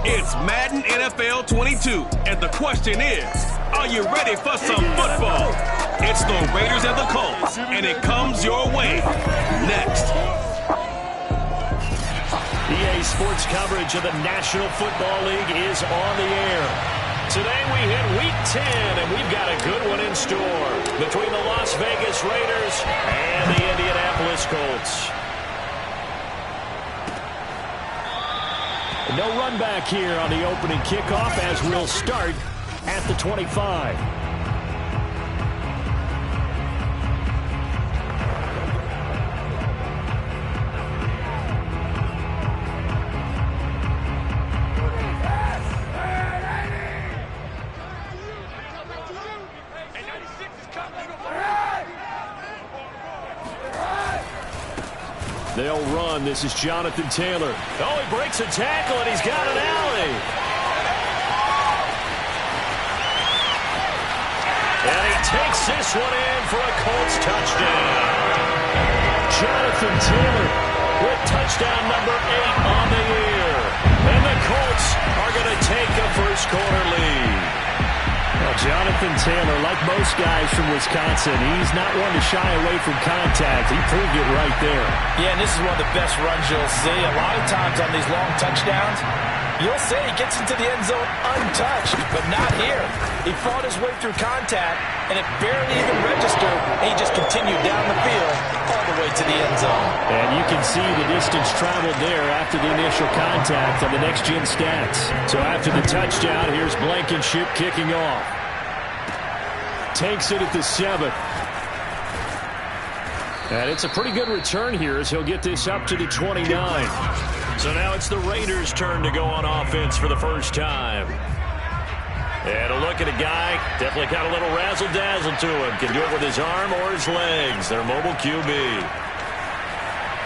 It's Madden NFL 22, and the question is, are you ready for some football? It's the Raiders and the Colts, and it comes your way next. EA Sports coverage of the National Football League is on the air. Today we hit Week 10, and we've got a good one in store between the Las Vegas Raiders and the Indianapolis Colts. No run back here on the opening kickoff as we'll start at the 25. They'll run. This is Jonathan Taylor. Oh, he breaks a tackle, and he's got an alley. And he takes this one in for a Colts touchdown. Jonathan Taylor with touchdown number 8 on the year. And the Colts are going to take a first quarter lead. Well, Jonathan Taylor, like most guys from Wisconsin, he's not one to shy away from contact. He proved it right there. Yeah, and this is one of the best runs you'll see. A lot of times on these long touchdowns, you'll see he gets into the end zone untouched, but not here. He fought his way through contact, and it barely even registered, and he just continued down the field all the way to the end zone. And you can see the distance traveled there after the initial contact on the next-gen stats. So after the touchdown, here's Blankenship kicking off. Takes it at the 7. And it's a pretty good return here as he'll get this up to the 29. So now it's the Raiders' turn to go on offense for the first time. And a look at a guy, definitely got a little razzle-dazzle to him. Can do it with his arm or his legs. Their mobile QB.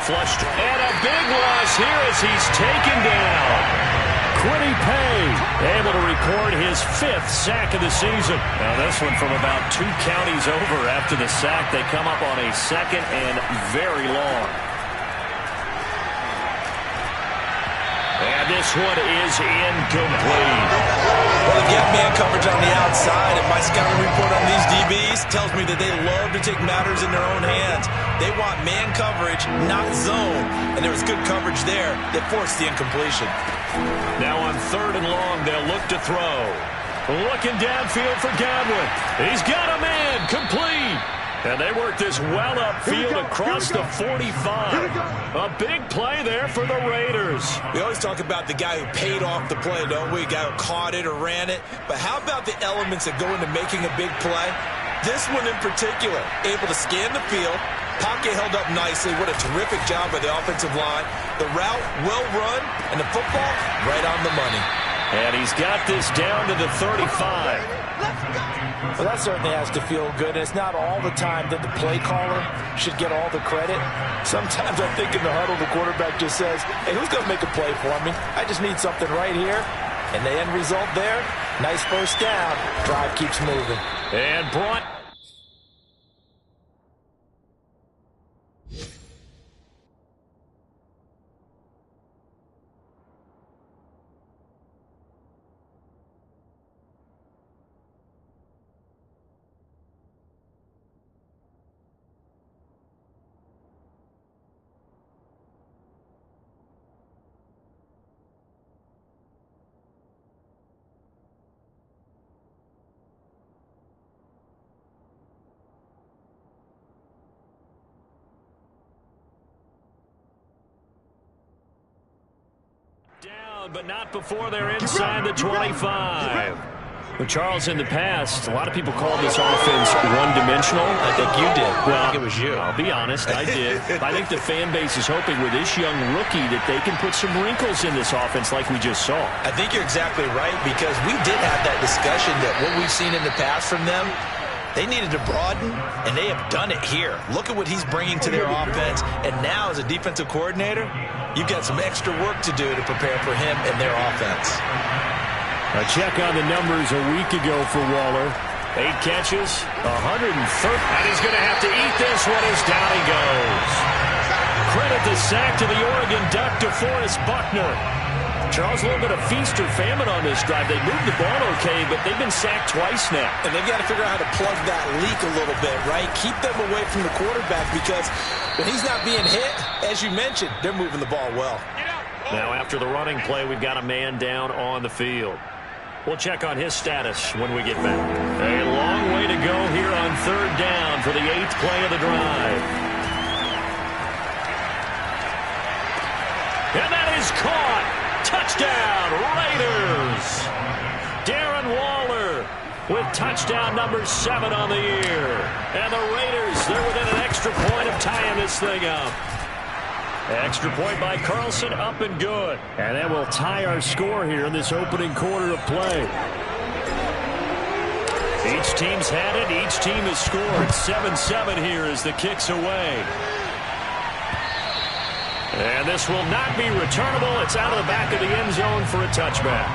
Flushed. And a big loss here as he's taken down. Quiddy Pay able to record his 5th sack of the season. Now this one from about 2 counties over after the sack. They come up on a second and very long. And this one is incomplete. Well, they've got man coverage on the outside, and my scouting report on these DBs tells me that they love to take matters in their own hands. They want man coverage, not zone. And there was good coverage there that forced the incompletion. Now on 3rd and long, they'll look to throw. Looking downfield for Godwin. He's got a man, complete. And they work this well upfield across the 45. A big play there for the Raiders. We always talk about the guy who paid off the play, don't we? A guy who caught it or ran it. But how about the elements that go into making a big play? This one in particular, able to scan the field. Pocket held up nicely. What a terrific job by the offensive line. The route well run, and the football right on the money. And he's got this down to the 35. Well, that certainly has to feel good. And it's not all the time that the play caller should get all the credit. Sometimes I think in the huddle, the quarterback just says, hey, who's going to make a play for me? I just need something right here. And the end result there, nice first down. Drive keeps moving. And brought... down, but not before they're inside the 25. Well, Charles, in the past, a lot of people called this offense one-dimensional. I think you did. Well, I think it was you. I'll be honest, I did. I think the fan base is hoping with this young rookie that they can put some wrinkles in this offense like we just saw. I think you're exactly right, because we did have that discussion that what we've seen in the past from them, they needed to broaden, and they have done it here. Look at what he's bringing to their offense, and now as a defensive coordinator, you've got some extra work to do to prepare for him and their offense. A check on the numbers a week ago for Waller. 8 catches, 130. And he's going to have to eat this one as down he goes. Credit the sack to the Oregon Duck, DeForest Buckner. Charles, a little bit of feast or famine on this drive. They moved the ball okay, but they've been sacked twice now. And they've got to figure out how to plug that leak a little bit, right? Keep them away from the quarterback because when he's not being hit, as you mentioned, they're moving the ball well. Now after the running play, we've got a man down on the field. We'll check on his status when we get back. A long way to go here on third down for the 8th play of the drive. And that is caught. Touchdown, Raiders. Darren Waller with touchdown number 7 on the year. And the Raiders, they're within an extra point of tying this thing up. Extra point by Carlson, up and good. And that will tie our score here in this opening quarter of play. Each team's had it. Each team has scored. 7-7 here as the kick's away. And this will not be returnable. It's out of the back of the end zone for a touchback.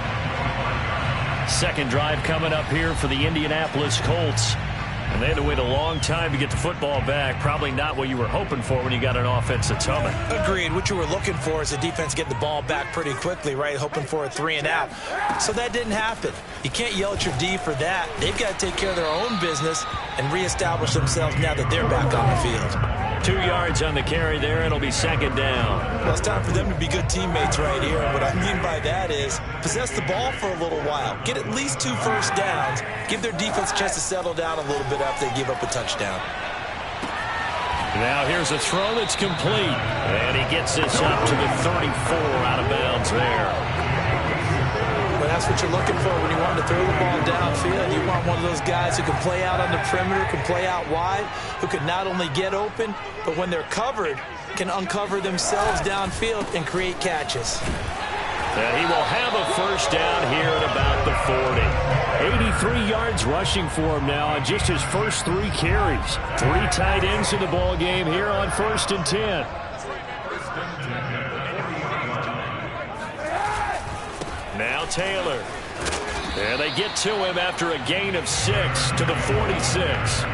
Second drive coming up here for the Indianapolis Colts. And they had to wait a long time to get the football back. Probably not what you were hoping for when you got an offense that's humming. Agreed. What you were looking for is the defense getting the ball back pretty quickly, right? Hoping for a 3-and-out. So that didn't happen. You can't yell at your D for that. They've got to take care of their own business and reestablish themselves now that they're back on the field. 2 yards on the carry there. It'll be second down. Well, it's time for them to be good teammates right here. And what I mean by that is possess the ball for a little while. Get at least 2 first downs. Give their defense a chance to settle down a little bit after they give up a touchdown. Now here's a throw that's complete. And he gets this up to the 34 out of bounds there. Well, that's what you're looking for when you want to throw the ball downfield. You want one of those guys who can play out on the perimeter, can play out wide, who can not only get open, but when they're covered, can uncover themselves downfield and create catches. And he will have a first down here at about the 40. 83 yards rushing for him now on just his first 3 carries. 3 tight ends in the ball game here on 1st and 10. Now Taylor. And they get to him after a gain of 6 to the 46.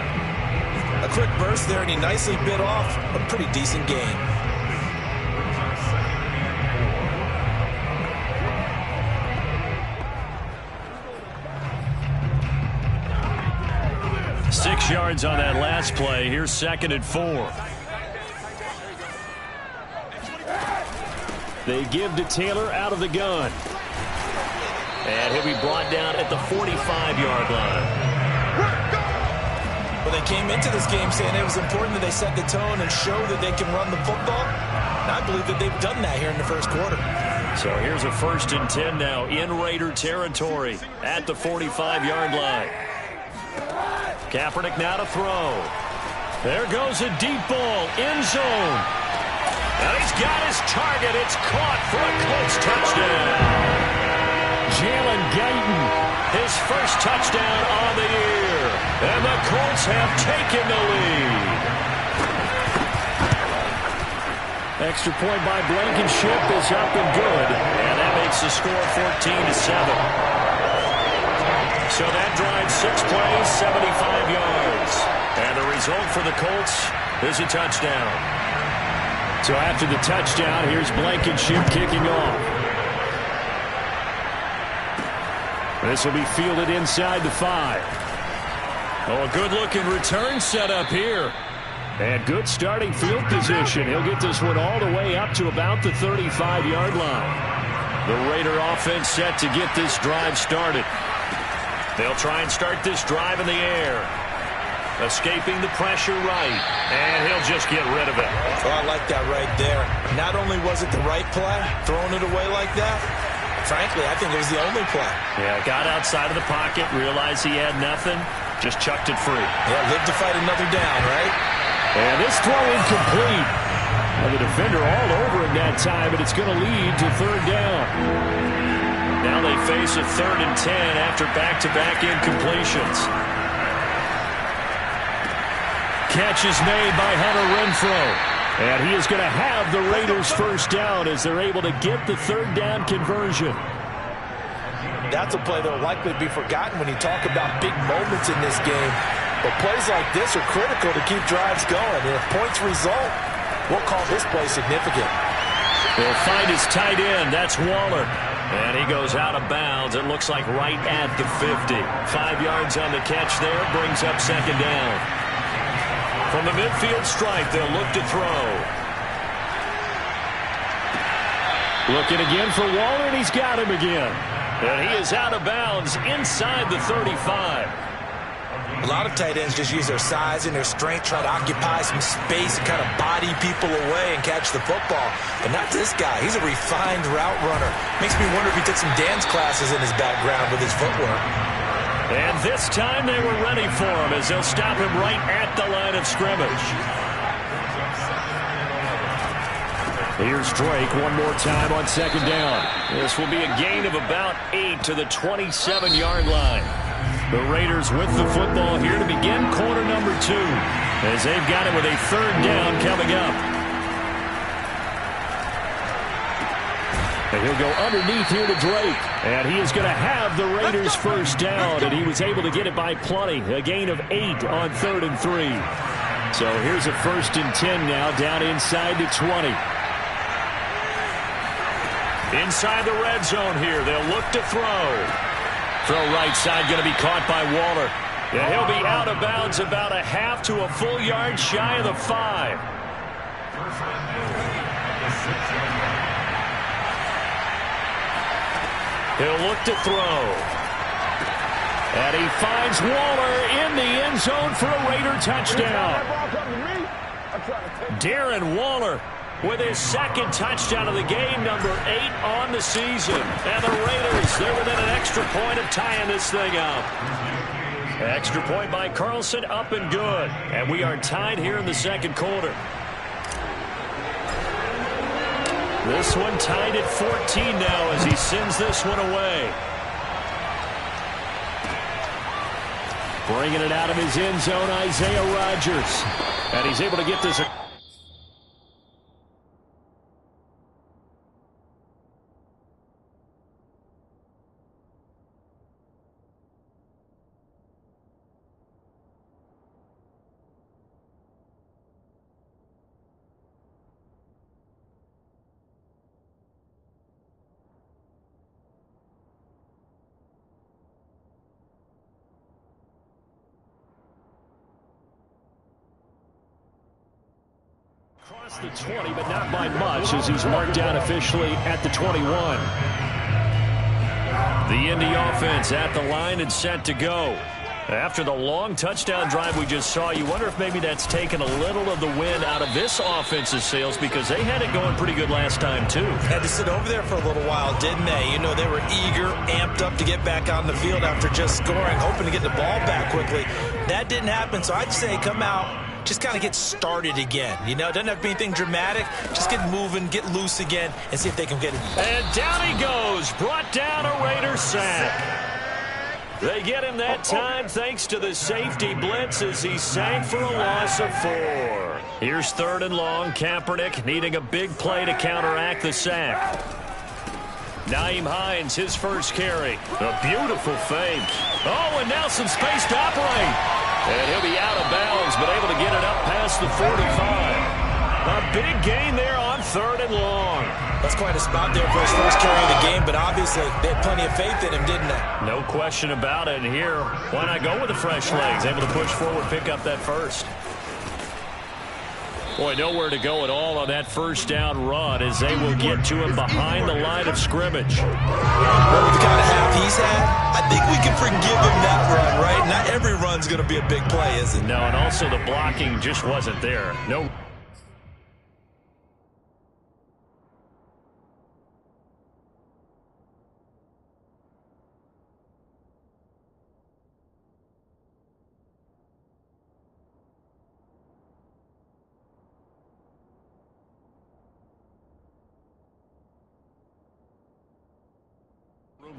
A quick burst there, and he nicely bit off a pretty decent gain. Six yards on that last play. Here's 2nd and 4. They give to Taylor out of the gun. And he'll be brought down at the 45-yard line. Well, they came into this game saying it was important that they set the tone and show that they can run the football. And I believe that they've done that here in the first quarter. So here's a 1st and 10 now in Raider territory at the 45-yard line. Kaepernick now to throw. There goes a deep ball, end zone. And he's got his target. It's caught for a Colts touchdown. Jalen Guyton, his first touchdown on the year. And the Colts have taken the lead. Extra point by Blankenship is up and good. And that makes the score 14-7. So that drives 6 plays, 75 yards. And the result for the Colts is a touchdown. So after the touchdown, here's Blankenship kicking off. This will be fielded inside the 5. Oh, a good-looking return set up here. And good starting field position. He'll get this one all the way up to about the 35-yard line. The Raider offense set to get this drive started. They'll try and start this drive in the air. Escaping the pressure right. And he'll just get rid of it. Oh, I like that right there. Not only was it the right play, throwing it away like that, frankly, I think it was the only play. Yeah, got outside of the pocket, realized he had nothing, just chucked it free. Yeah, lived to fight another down, right? And this throw incomplete. And the defender all over him that time, but it's going to lead to 3rd down. Now they face a 3rd and 10 after back-to-back incompletions. Catch is made by Hunter Renfrow. And he is going to have the Raiders' first down as they're able to get the 3rd down conversion. That's a play that will likely be forgotten when you talk about big moments in this game. But plays like this are critical to keep drives going. And if points result, we'll call this play significant. They'll find his tight end. That's Waller. And he goes out of bounds. It looks like right at the 50. 5 yards on the catch there. Brings up second down. From the midfield stripe, they'll look to throw. Looking again for Waller, and he's got him again. And he is out of bounds inside the 35. A lot of tight ends just use their size and their strength, try to occupy some space and kind of body people away and catch the football. But not this guy. He's a refined route runner. Makes me wonder if he took some dance classes in his background with his footwork. And this time they were ready for him as they'll stop him right at the line of scrimmage. Here's Drake one more time on second down. This will be a gain of about 8 to the 27-yard line. The Raiders with the football here to begin quarter number 2 as they've got it with a third down coming up. And he'll go underneath here to Drake. And he is going to have the Raiders first down, and he was able to get it by plenty. A gain of 8 on 3rd and 3. So here's a 1st and 10 now down inside the 20. Inside the red zone here, they'll look to throw. Throw right side going to be caught by Waller. And he'll be out of bounds about a half to a full yard shy of the 5. He'll look to throw. And he finds Waller in the end zone for a Raider touchdown. Darren Waller with his second touchdown of the game, number 8 on the season. And the Raiders, they're within an extra point of tying this thing up. Extra point by Carlson, up and good. And we are tied here in the second quarter. This one tied at 14 now as he sends this one away. Bringing it out of his end zone, Isaiah Rodgers. And he's able to get this. Across the 20, but not by much as he's marked down officially at the 21. The Indy offense at the line and set to go. After the long touchdown drive we just saw, you wonder if maybe that's taken a little of the wind out of this offense's sails because they had it going pretty good last time, too. Had to sit over there for a little while, didn't they? You know, they were eager, amped up to get back on the field after just scoring, hoping to get the ball back quickly. That didn't happen, so I'd say come out, just kind of get started again. You know, doesn't have to be anything dramatic. Just get moving, get loose again, and see if they can get it. And down he goes, brought down a Raider sack. They get him that time thanks to the safety blitz as he sank for a loss of 4. Here's 3rd and long. Kaepernick needing a big play to counteract the sack. Nyheim Hines, his first carry. A beautiful fake. Oh, and now some space to operate. And he'll be out of bounds, but able to get it up past the 45. A big gain there on 3rd and long. That's quite a spot there for his first carry of the game, but obviously they had plenty of faith in him, didn't they? No question about it. And here, why not go with the fresh legs? Able to push forward, pick up that first. Boy, nowhere to go at all on that first down run as they will get to him behind the line of scrimmage. Well, with the kind of half he's had, I think we can forgive him that run, right? Not every run's going to be a big play, is it? No, and also the blocking just wasn't there. No.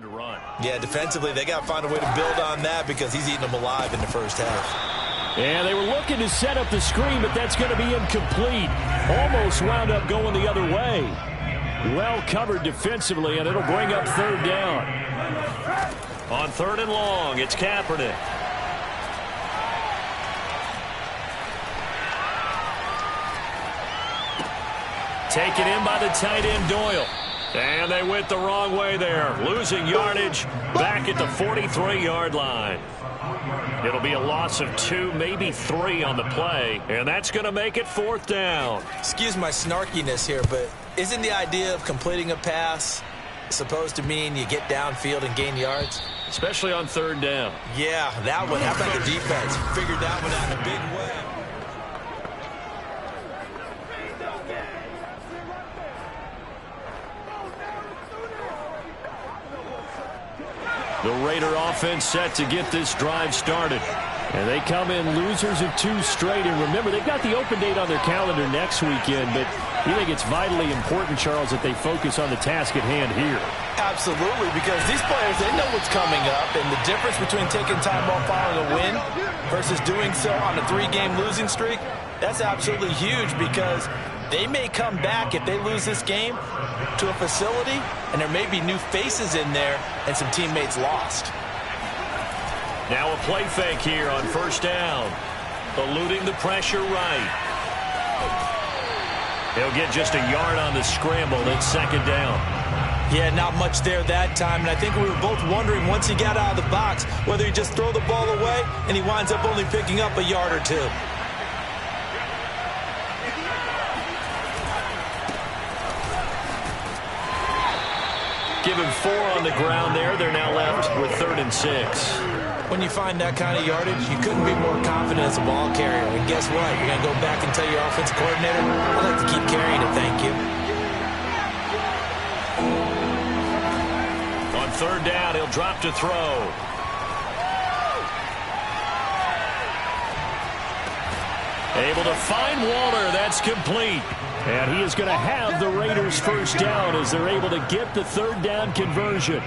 To run. Yeah, defensively, they got to find a way to build on that because he's eating them alive in the first half. And they were looking to set up the screen, but that's going to be incomplete. Almost wound up going the other way. Well covered defensively, and it'll bring up 3rd down. On 3rd and long, it's Kaepernick. Taken in by the tight end Doyle. And they went the wrong way there, losing yardage back at the 43-yard line. It'll be a loss of 2, maybe 3 on the play, and that's going to make it 4th down. Excuse my snarkiness here, but isn't the idea of completing a pass supposed to mean you get downfield and gain yards? Especially on 3rd down. Yeah, that one. How about the defense? Figured that one out in a big way. The Raider offense set to get this drive started. And they come in losers of 2 straight. And remember, they've got the open date on their calendar next weekend. But you think it's vitally important, Charles, that they focus on the task at hand here. Absolutely, because these players, they know what's coming up. And the difference between taking time off following a win versus doing so on a 3-game losing streak, that's absolutely huge because they may come back if they lose this game to a facility, and there may be new faces in there and some teammates lost. Now a play fake here on 1st down. Eluding the pressure right. He'll get just a yard on the scramble. It's 2nd down. Yeah, not much there that time, and I think we were both wondering once he got out of the box whether he just throw the ball away and he winds up only picking up a yard or 2. Give him 4 on the ground there. They're now left with 3rd and 6. When you find that kind of yardage, you couldn't be more confident as a ball carrier. And guess what? You're going to go back and tell your offensive coordinator, I'd like to keep carrying it, thank you. On 3rd down, he'll drop to throw. Able to find Waller. That's complete. And he is going to have the Raiders' 1st down as they're able to get the 3rd down conversion.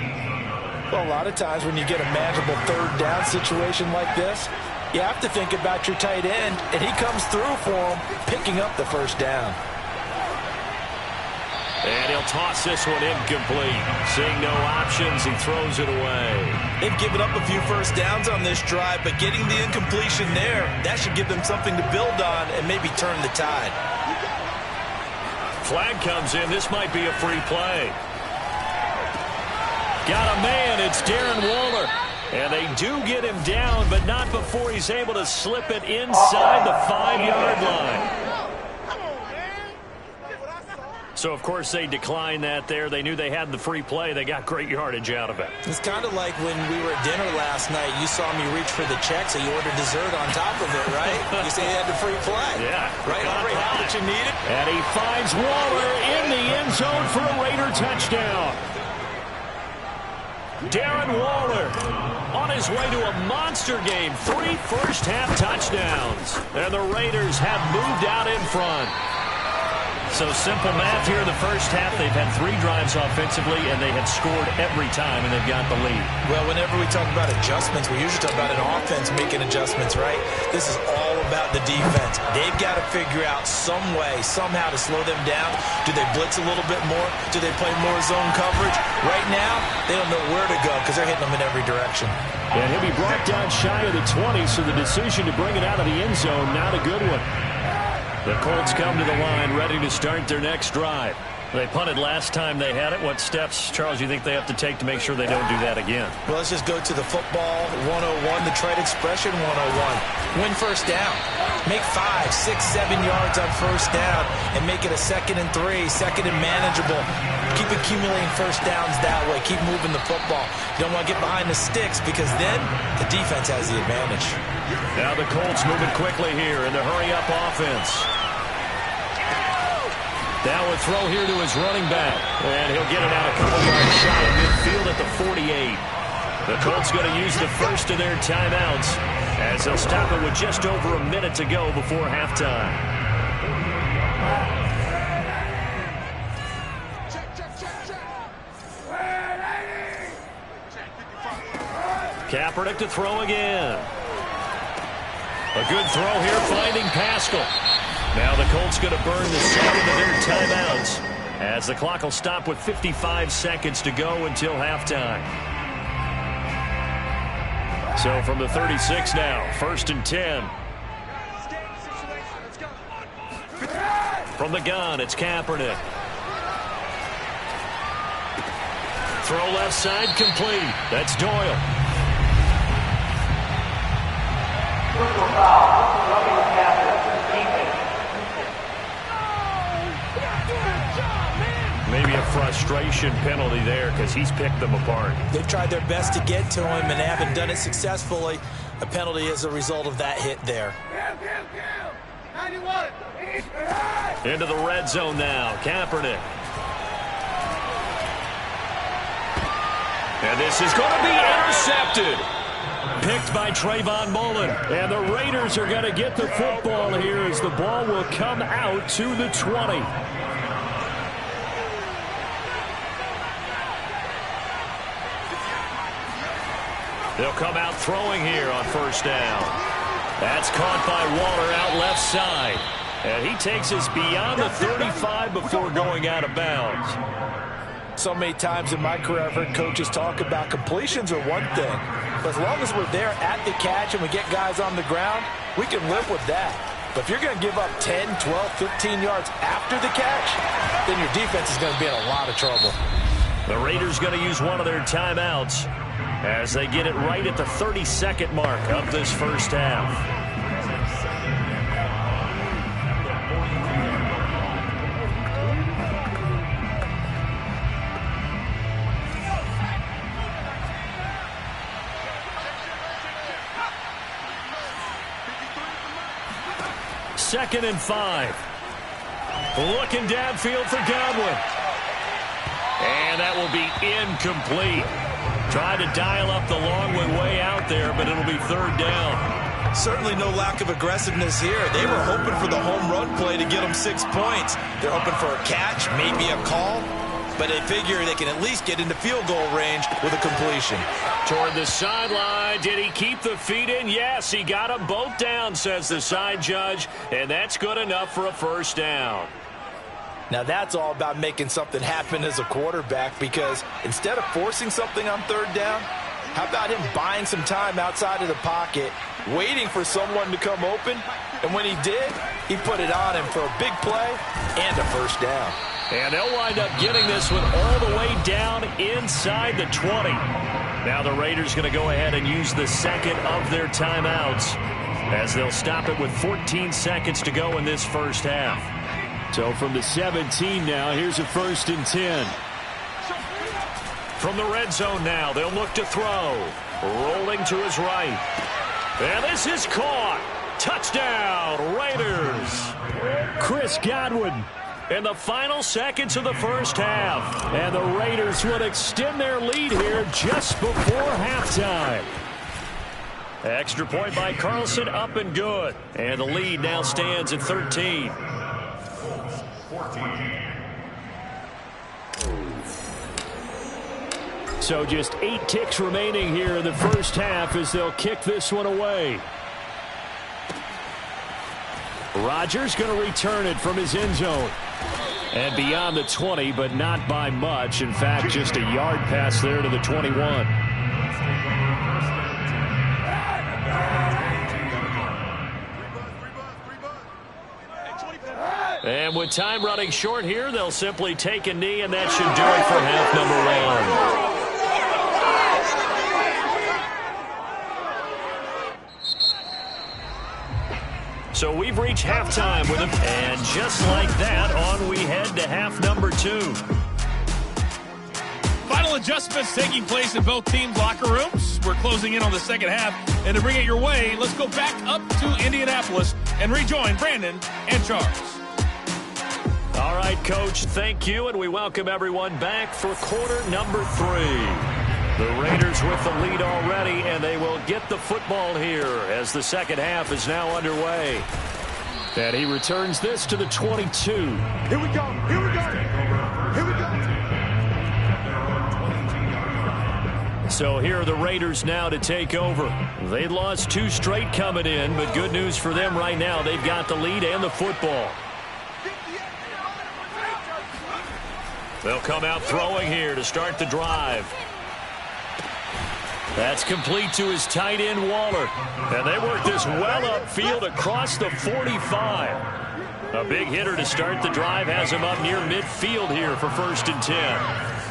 Well, a lot of times when you get a manageable 3rd down situation like this, you have to think about your tight end, and he comes through for him, picking up the 1st down. And he'll toss this one incomplete. Seeing no options, he throws it away. They've given up a few 1st downs on this drive, but getting the incompletion there, that should give them something to build on and maybe turn the tide. Flag comes in. This might be a free play. Got a man. It's Darren Waller. And they do get him down, but not before he's able to slip it inside the 5-yard line. So, of course, they declined that there. They knew they had the free play. They got great yardage out of it. It's kind of like when we were at dinner last night. You saw me reach for the check, so you ordered dessert on top of it, right? You say you had the free play. Yeah. Right, Aubrey, how much you needed? And he finds Waller in the end zone for a Raider touchdown. Darren Waller on his way to a monster game. 3 first-half touchdowns. And the Raiders have moved out in front. So simple math here in the first half. They've had 3 drives offensively, and they have scored every time, and they've got the lead. Well, whenever we talk about adjustments, we usually talk about an offense making adjustments, right? This is all about the defense. They've got to figure out some way, somehow to slow them down. Do they blitz a little bit more? Do they play more zone coverage? Right now, they don't know where to go because they're hitting them in every direction. And he'll be brought down shy of the 20, so the decision to bring it out of the end zone, not a good one. The Colts come to the line ready to start their next drive. They punted last time they had it. What steps, Charles, you think they have to take to make sure they don't do that again? Well, let's just go to the football 101, the trade expression 101. Win 1st down. Make 5, 6, 7 yards on 1st down and make it a 2nd and 3, 2nd and manageable. Keep accumulating 1st downs that way. Keep moving the football. You don't want to get behind the sticks because then the defense has the advantage. Now the Colts moving quickly here in the hurry-up offense. Now a throw here to his running back. And he'll get it out a couple yards shy of midfield at the 48. The Colts going to use the first of their timeouts as they'll stop it with just over a minute to go before halftime. Kaepernick to throw again. A good throw here, finding Pascal. Now the Colts going to burn the second of their timeouts as the clock will stop with 55 seconds to go until halftime. So from the 36 now, 1st and 10. From the gun, it's Kaepernick. throw left side complete. That's Doyle. Maybe a frustration penalty there because he's picked them apart. They've tried their best to get to him and haven't done it successfully. A penalty as a result of that hit there. Into the red zone now. Kaepernick. And this is going to be intercepted. Picked by Trayvon Mullen. And the Raiders are going to get the football here as the ball will come out to the 20. They'll come out throwing here on first down. That's caught by Waller out left side. And he takes us beyond the 35 before going out of bounds. So many times in my career I've heard coaches talk about completions are one thing. But as long as we're there at the catch and we get guys on the ground, we can live with that. But if you're going to give up 10, 12, 15 yards after the catch, then your defense is going to be in a lot of trouble. The Raiders going to use one of their timeouts as they get it right at the 32nd mark of this first half. Second and 5. Looking downfield for Godwin. And that will be incomplete. Tried to dial up the long way out there, but it'll be third down. Certainly no lack of aggressiveness here. They were hoping for the home run play to get them 6 points. They're hoping for a catch, maybe a call, but they figure they can at least get into field goal range with a completion. Toward the sideline. Did he keep the feet in? Yes, he got them both down, says the side judge, and that's good enough for a first down. Now that's all about making something happen as a quarterback, because instead of forcing something on third down, how about him buying some time outside of the pocket, waiting for someone to come open, and when he did, he put it on him for a big play and a first down. And they'll wind up getting this one all the way down inside the 20. Now the Raiders going to go ahead and use the second of their timeouts as they'll stop it with 14 seconds to go in this first half. So from the 17 now, here's a 1st and 10. From the red zone now, they'll look to throw. Rolling to his right. And this is caught. Touchdown, Raiders. Chris Godwin in the final seconds of the first half. And the Raiders will extend their lead here just before halftime. Extra point by Carlson, up and good. And the lead now stands at 13. So just 8 ticks remaining here in the first half as they'll kick this one away. Rodgers going to return it from his end zone. And beyond the 20, but not by much. In fact, just a yard pass there to the 21. And with time running short here, they'll simply take a knee, and that should do it for half number 1. So we've reached halftime with them. And just like that, on we head to half number 2. Final adjustments taking place in both teams' locker rooms. We're closing in on the second half. And to bring it your way, let's go back up to Indianapolis and rejoin Brandon and Charles. All right, Coach, thank you, and we welcome everyone back for quarter number 3. The Raiders with the lead already, and they will get the football here as the second half is now underway. And he returns this to the 22. Here we go, here we go, here we go. So here are the Raiders now to take over. They lost 2 straight coming in, but good news for them right now. They've got the lead and the football. They'll come out throwing here to start the drive. That's complete to his tight end, Waller. And they work this well upfield across the 45. A big hitter to start the drive has him up near midfield here for 1st and 10.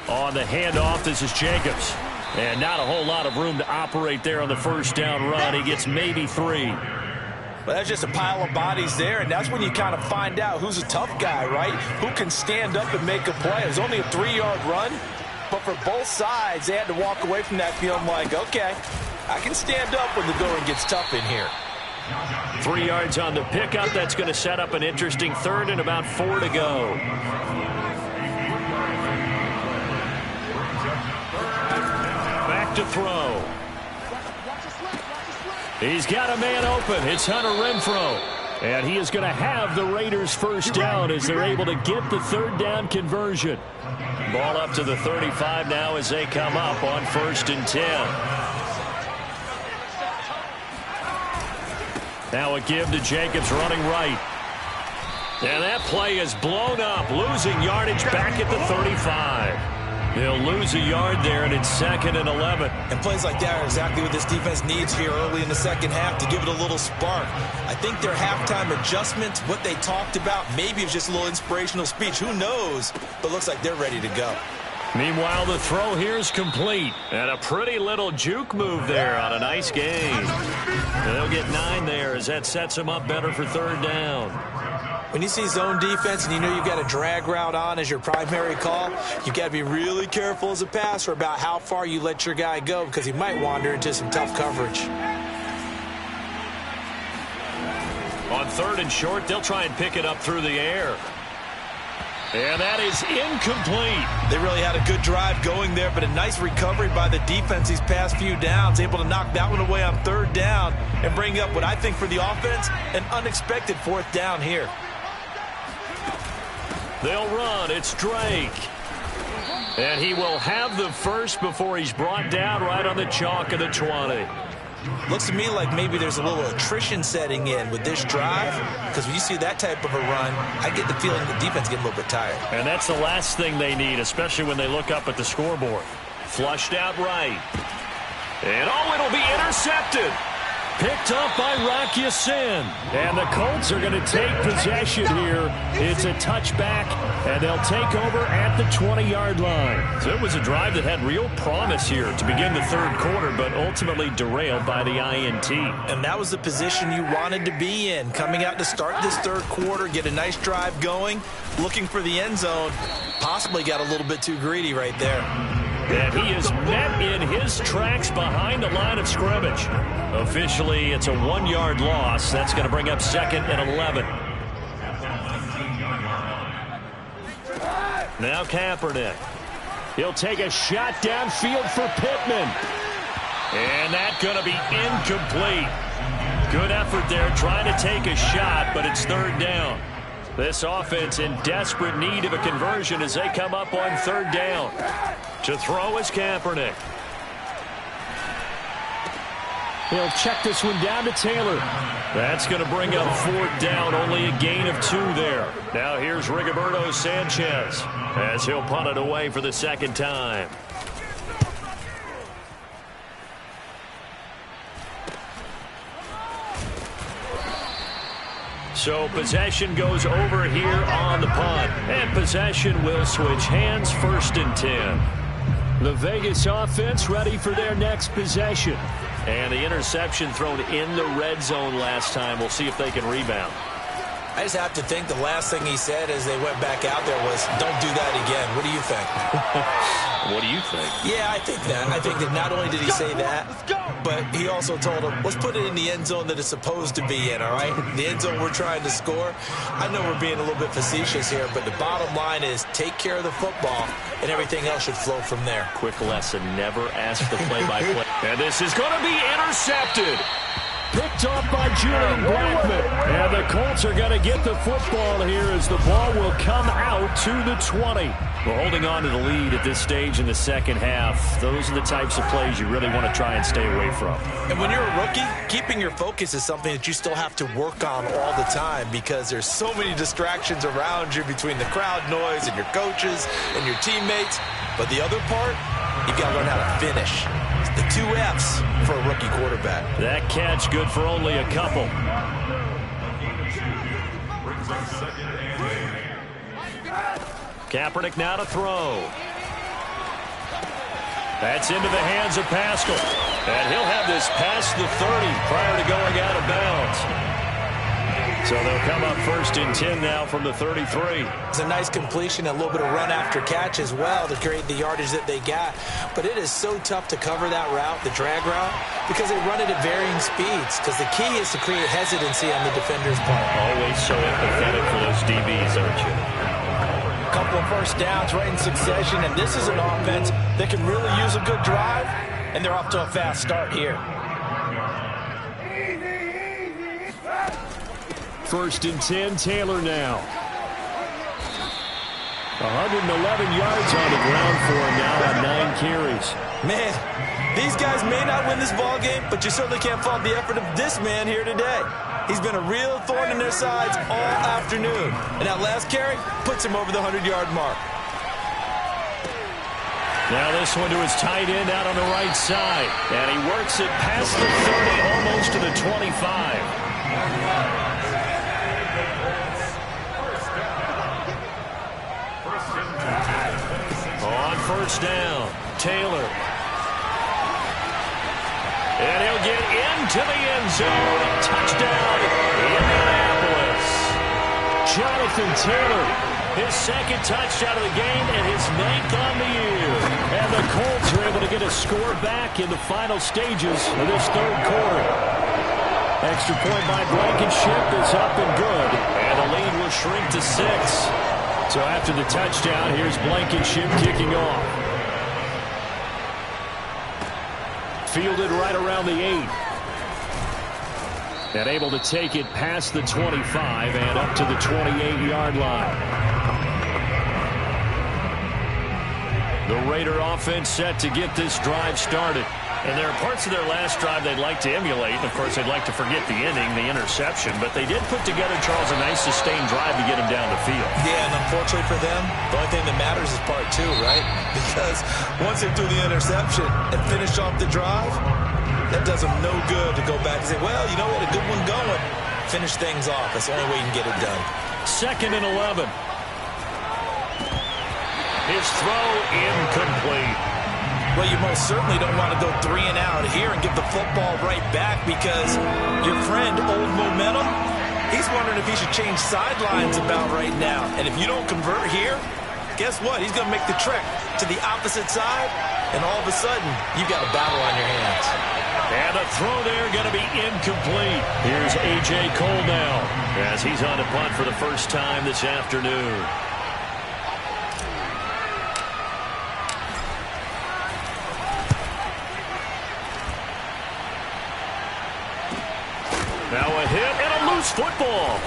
On the handoff, this is Jacobs. And not a whole lot of room to operate there on the first down run. He gets maybe 3. Well, that's just a pile of bodies there, and that's when you kind of find out who's a tough guy, right? Who can stand up and make a play. It was only a 3-yard run, but for both sides, they had to walk away from that feeling like, okay, I can stand up when the going gets tough in here. 3 yards on the pickup. That's going to set up an interesting third and about 4 to go. Back to throw. He's got a man open. It's Hunter Renfrow. And he is going to have the Raiders first down as they're able to get the third down conversion. Ball up to the 35 now as they come up on 1st and 10. Now a give to Jacobs running right. And that play is blown up, losing yardage back at the 35. They'll lose a yard there, and it's 2nd and 11. And plays like that are exactly what this defense needs here early in the second half to give it a little spark. I think their halftime adjustments, what they talked about, maybe it was just a little inspirational speech. Who knows? But looks like they're ready to go. Meanwhile, the throw here is complete. And a pretty little juke move there on a nice gain. They'll get 9 there as that sets them up better for third down. When you see zone defense and you know you've got a drag route on as your primary call, you've got to be really careful as a passer about how far you let your guy go because he might wander into some tough coverage. On 3rd and short, they'll try and pick it up through the air. And that is incomplete. They really had a good drive going there, but a nice recovery by the defense these past few downs, able to knock that one away on 3rd down and bring up what I think for the offense, an unexpected 4th down here. They'll run. It's Drake. And he will have the first before he's brought down right on the chalk of the 20. Looks to me like maybe there's a little attrition setting in with this drive, because when you see that type of a run, I get the feeling the defense getting a little bit tired. And that's the last thing they need, especially when they look up at the scoreboard. Flushed out right. And it'll be intercepted. Picked up by Rock Ya-Sin. And the Colts are going to take possession here. It's a touchback, and they'll take over at the 20-yard line. So it was a drive that had real promise here to begin the third quarter, but ultimately derailed by the INT. And that was the position you wanted to be in. Coming out to start this third quarter, get a nice drive going, looking for the end zone. Possibly got a little bit too greedy right there. And he is met in his tracks behind the line of scrimmage. Officially, it's a 1-yard loss. That's going to bring up 2nd and 11. Now Kaepernick. He'll take a shot downfield for Pittman. And that's going to be incomplete. Good effort there trying to take a shot, but it's 3rd down. This offense in desperate need of a conversion as they come up on 3rd down. To throw is Kaepernick. He'll check this one down to Taylor. That's going to bring up 4th down, only a gain of 2 there. Now here's Rigoberto Sanchez as he'll punt it away for the 2nd time. So possession goes over here on the punt. And possession will switch hands, 1st and 10. The Vegas offense ready for their next possession. And the interception thrown in the red zone last time. We'll see if they can rebound. I just have to think the last thing he said as they went back out there was, don't do that again. What do you think? What do you think? Yeah, I think that. I think that not only did he say that, but he also told him, let's put it in the end zone that it's supposed to be in, all right? The end zone we're trying to score. I know we're being a little bit facetious here, but the bottom line is take care of the football, and everything else should flow from there. Quick lesson, never ask the play-by-play. And this is going to be intercepted. Picked off by Julian Blackman. And the Colts are going to get the football here as the ball will come out to the 20. We're holding on to the lead at this stage in the second half. Those are the types of plays you really want to try and stay away from. And when you're a rookie, keeping your focus is something that you still have to work on all the time because there's so many distractions around you between the crowd noise and your coaches and your teammates. But the other part, you've got to learn how to finish. The 2 F's for a rookie quarterback. That catch good for only a couple. Kaepernick now to throw. That's into the hands of Pascal. And he'll have this past the 30 prior to going out of bounds. So they'll come up 1st and 10 now from the 33. It's a nice completion, a little bit of run after catch as well to create the yardage that they got. But it is so tough to cover that route, the drag route, because they run it at varying speeds. Because the key is to create hesitancy on the defender's part. Always so empathetic for those DBs, aren't you? A couple of first downs right in succession, and this is an offense that can really use a good drive, and they're off to a fast start here. 1st and 10, Taylor now. 111 yards on the ground for him now on 9 carries. Man, these guys may not win this ball game, but you certainly can't fault the effort of this man here today. He's been a real thorn in their sides all afternoon. And that last carry puts him over the 100-yard mark. Now this one to his tight end out on the right side. And he works it past the 30, almost to the 25. On 1st down, Taylor. And he'll get into the end zone. Touchdown, Indianapolis. Jonathan Taylor, his 2nd touchdown of the game and his 9th on the year. And the Colts are able to get a score back in the final stages of this 3rd quarter. Extra point by Blankenship is up and good. And the lead will shrink to 6. So after the touchdown, here's Blankenship kicking off. Fielded right around the 8. And able to take it past the 25 and up to the 28-yard line. The Raider offense set to get this drive started. And there are parts of their last drive they'd like to emulate. Of course, they'd like to forget the inning, the interception. But they did put together, Charles, a nice sustained drive to get him down the field. Yeah, and unfortunately for them, the only thing that matters is part 2, right? Because once they threw the interception and finished off the drive, that does them no good to go back and say, well, you know, we had a good one going. Finish things off. That's the only way you can get it done. 2nd and 11. His throw incomplete. Well, you most certainly don't want to go 3 and out here and give the football right back because your friend, Old Momentum, he's wondering if he should change sidelines about right now. And if you don't convert here, guess what? He's going to make the trek to the opposite side, and all of a sudden, you've got a battle on your hands. And a throw there going to be incomplete. Here's A.J. Cole now as he's on a punt for the first time this afternoon. Now a hit and a loose football.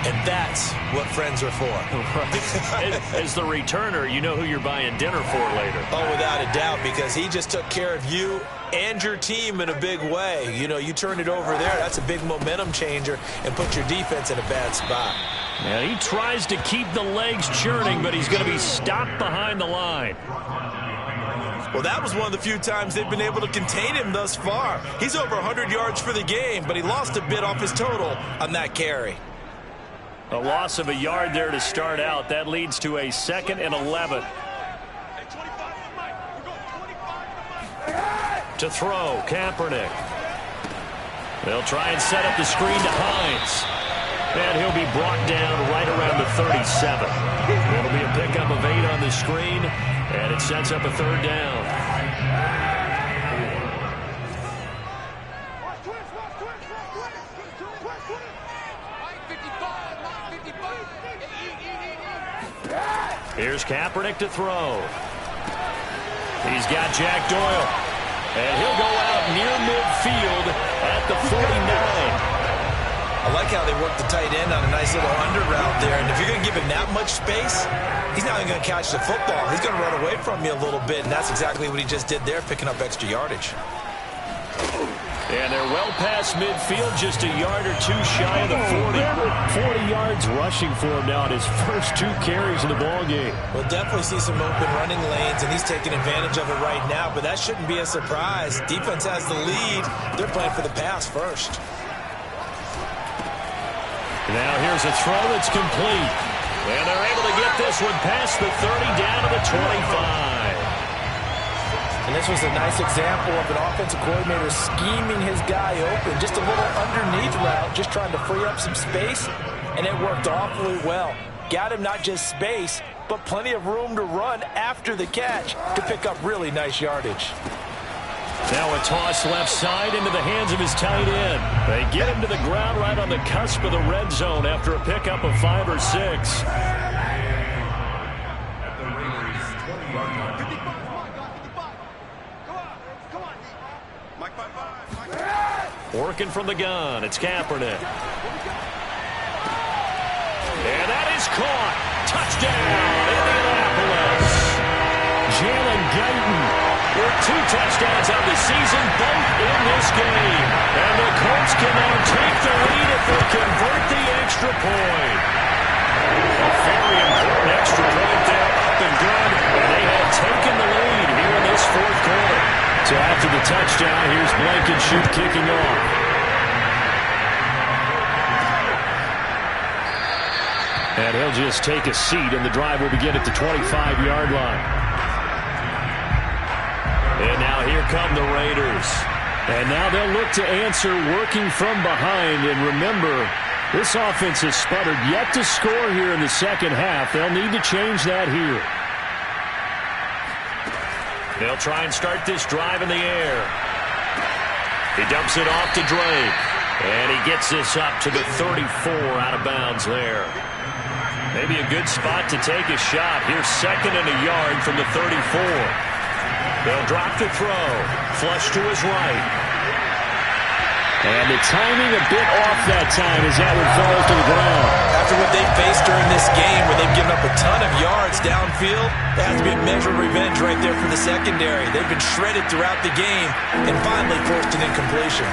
And that's what friends are for. Right. As the returner, you know who you're buying dinner for later. Oh, without a doubt, because he just took care of you and your team in a big way. You know, you turn it over there, that's a big momentum changer and put your defense in a bad spot. Now he tries to keep the legs churning, but he's going to be stopped behind the line. Well, that was one of the few times they've been able to contain him thus far. He's over 100 yards for the game, but he lost a bit off his total on that carry. A loss of a yard there to start out. That leads to a 2nd and 11. To throw, Kaepernick. They'll try and set up the screen to Hines. And he'll be brought down right around the 37. It'll be a pickup of 8 on the screen, and it sets up a 3rd down. Here's Kaepernick to throw. He's got Jack Doyle. And he'll go out near midfield at the 49. I like how they work the tight end on a nice little under route there. And if you're going to give him that much space, he's not even going to catch the football. He's going to run away from you a little bit, and that's exactly what he just did there, picking up extra yardage. And they're well past midfield, just a yard or 2 shy of the 40. 40 yards rushing for him now in his first 2 carries in the ballgame. We'll definitely see some open running lanes, and he's taking advantage of it right now, but that shouldn't be a surprise. Defense has the lead. They're playing for the pass first. Now here's a throw that's complete. And they're able to get this one past the 30 down to the 25. And this was a nice example of an offensive coordinator scheming his guy open. Just a little underneath route, just trying to free up some space, and it worked awfully well. Got him not just space, but plenty of room to run after the catch to pick up really nice yardage. Now a toss left side into the hands of his tight end. They get him to the ground right on the cusp of the red zone after a pickup of 5 or 6. Working from the gun, it's Kaepernick. And that is caught. Touchdown, Indianapolis. Jalen Guyton with 2 touchdowns on the season, both in this game. And the Colts can now take the lead if they convert the extra point. A very important extra point there, up and good. And they have taken the lead here in this fourth quarter. So after the touchdown, here's Blankenship kicking off. And he'll just take a seat, and the drive will begin at the 25-yard line. And now here come the Raiders. And now they'll look to answer working from behind. And remember, this offense has sputtered yet to score here in the second half. They'll need to change that here. They'll try and start this drive in the air. He dumps it off to Drake. And he gets this up to the 34 out of bounds there. Maybe a good spot to take a shot. Here's 2nd and a yard from the 34. They'll drop the throw. Flush to his right. And the timing a bit off that time as that one falls to the ground. After what they faced during this game where they've given up a ton of yards downfield, there has to be a measure of revenge right there for the secondary. They've been shredded throughout the game and finally forced an incompletion.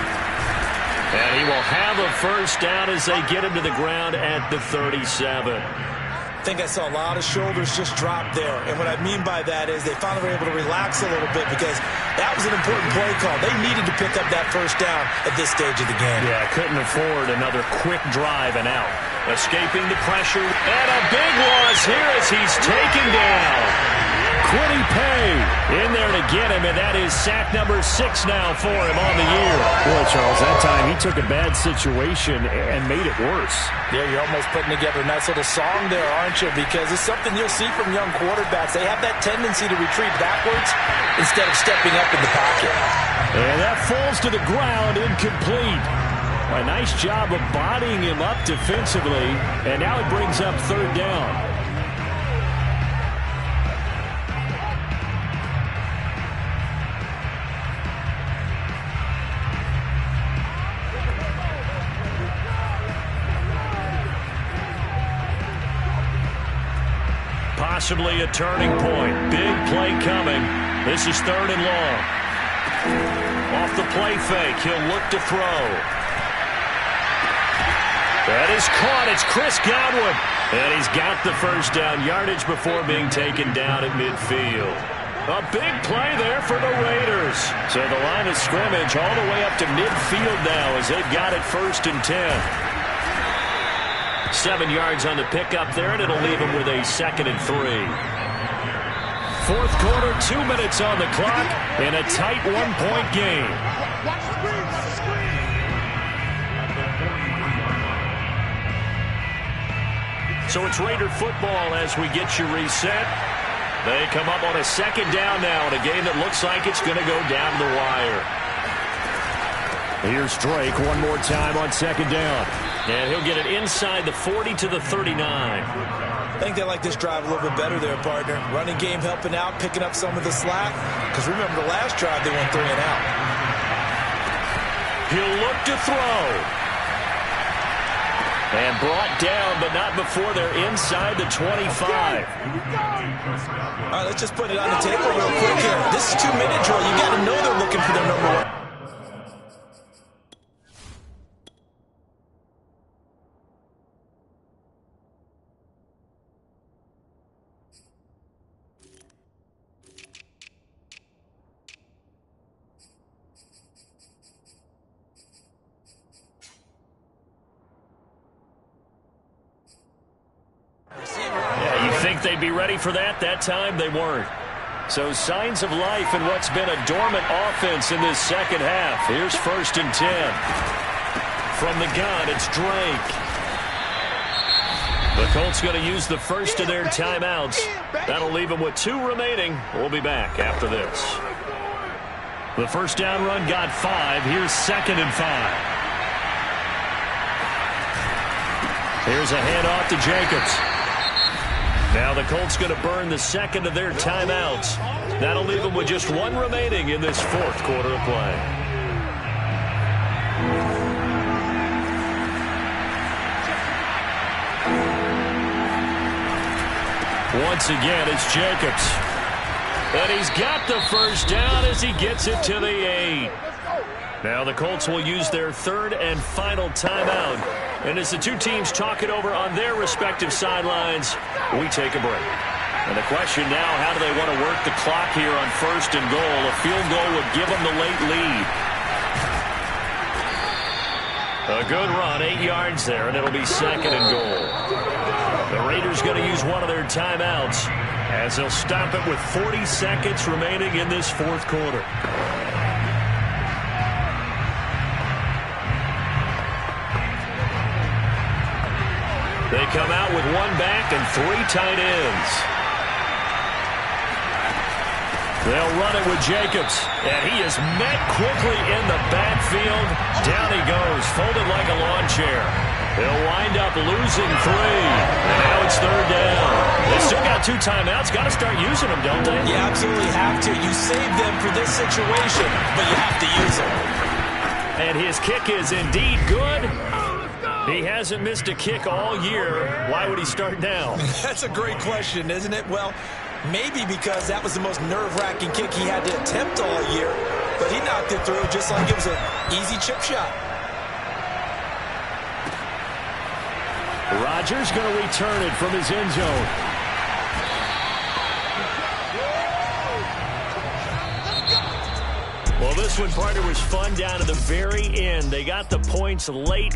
And he will have a first down as they get him to the ground at the 37. I think I saw a lot of shoulders just drop there. And what I mean by that is they finally were able to relax a little bit because that was an important play call. They needed to pick up that first down at this stage of the game. Yeah, couldn't afford another quick drive and out. Escaping the pressure. And a big loss here as he's taken down. Quiddy Pay in there to get him, and that is sack number 6 now for him on the year. Boy, Charles, that time he took a bad situation and made it worse. Yeah, you're almost putting together a nice little song there, aren't you? Because it's something you'll see from young quarterbacks. They have that tendency to retreat backwards instead of stepping up in the pocket. And that falls to the ground, incomplete. A nice job of bodying him up defensively, and now it brings up 3rd down. Possibly a turning point. Big play coming. This is 3rd and long. Off the play fake, he'll look to throw. That is caught. It's Chris Godwin. And he's got the first down yardage before being taken down at midfield. A big play there for the Raiders. So the line of scrimmage all the way up to midfield now as they've got it 1st and 10. 7 yards on the pickup there, and it'll leave him with a 2nd and 3. Fourth quarter, 2 minutes on the clock in a tight 1-point game. So it's Raider football as we get you reset. They come up on a 2nd down now in a game that looks like it's going to go down the wire. Here's Drake one more time on 2nd down. And he'll get it inside the 40 to the 39. I think they like this drive a little bit better there, partner. Running game helping out, picking up some of the slack. Because remember the last drive, they went 3 and out. He'll look to throw. And brought down, but not before they're inside the 25. All right, let's just put it on the table real quick here. This is 2-minute drill. You got to know they're looking for their number 1. they'd be ready for that. That time they weren't. So signs of life in what's been a dormant offense in this second half. Here's 1st and 10. From the gun, it's Drake. The Colts going to use the first of their timeouts. That'll leave them with 2 remaining. We'll be back after this. The first down run got 5. Here's 2nd and 5. Here's a handoff to Jacobs. Now the Colts going to burn the second of their timeouts. That'll leave them with just 1 remaining in this 4th quarter of play. Once again, it's Jacobs. And he's got the first down as he gets it to the 8. Now the Colts will use their 3rd and final timeout. And as the 2 teams talk it over on their respective sidelines, we take a break. And the question now, how do they want to work the clock here on 1st and goal? A field goal would give them the late lead. A good run, 8 yards there, and it'll be 2nd and goal. The Raiders going to use one of their timeouts as they'll stop it with 40 seconds remaining in this 4th quarter. They come out with 1 back and 3 tight ends. They'll run it with Jacobs, and he is met quickly in the backfield. Down he goes, folded like a lawn chair. They'll wind up losing 3, and now it's 3rd down. They still got 2 timeouts. Got to start using them, don't they? You absolutely have to. You save them for this situation, but you have to use them. And his kick is indeed good. He hasn't missed a kick all year. Why would he start now? That's a great question, isn't it? Well, maybe because that was the most nerve-wracking kick he had to attempt all year, but he knocked it through just like it was an easy chip shot. Rodgers going to return it from his end zone. Well, this one, partner, was fun down to the very end. They got the points late.